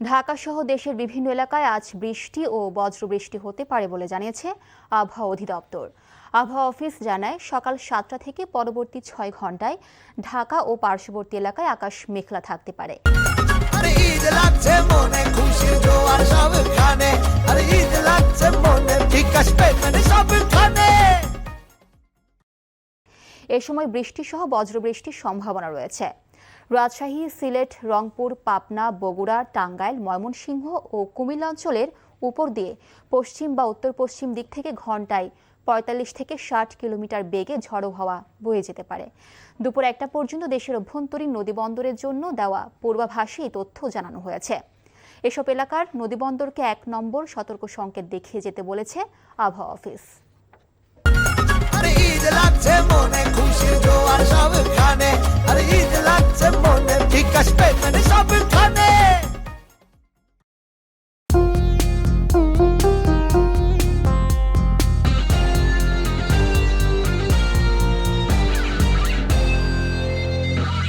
ঢাকা সহ দেশের বিভিন্ন এলাকায় আজ বৃষ্টি ও বজ্রবৃষ্টি হতে পারে বলে জানিয়েছে আবহাওয়া অধিদপ্তর। আবহাওয়া অফিস জানায়, সকাল 7টা থেকে পরবর্তী 6 ঘন্টায় ঢাকা ও পার্শ্ববর্তী এলাকায় আকাশ মেঘলা থাকতে পারে। এ সময় বৃষ্টি সহ বজ্রবৃষ্টির সম্ভাবনা রয়েছে। রাজশাহী, সিলেট, রংপুর, পাবনা, বগুড়া, টাঙ্গাইল, ময়মনসিংহ ও কুমিল্লা অঞ্চলের উপর দিয়ে পশ্চিম বা উত্তর পশ্চিম দিক থেকে ঘন্টায় 45 থেকে 60 কিলোমিটার বেগে ঝড়ো হাওয়া বয়ে যেতে পারে। দুপুর 1টা পর্যন্ত দেশের অভ্যন্তরীণ নদীবন্দরের জন্য দেওয়া পূর্বাভাসে এই তথ্য জানানো হয়েছে। এসব এলাকার নদীবন্দরকে 1 নম্বর সতর্ক সংকেত দেখিয়ে যেতে বলেছে আবহাওয়া অফিস। ঈদ লাগছে মনে, খুশির জোয়ার সবখানে, ঈদ লাগছে মনে, ঠিক আসবে সবখানে।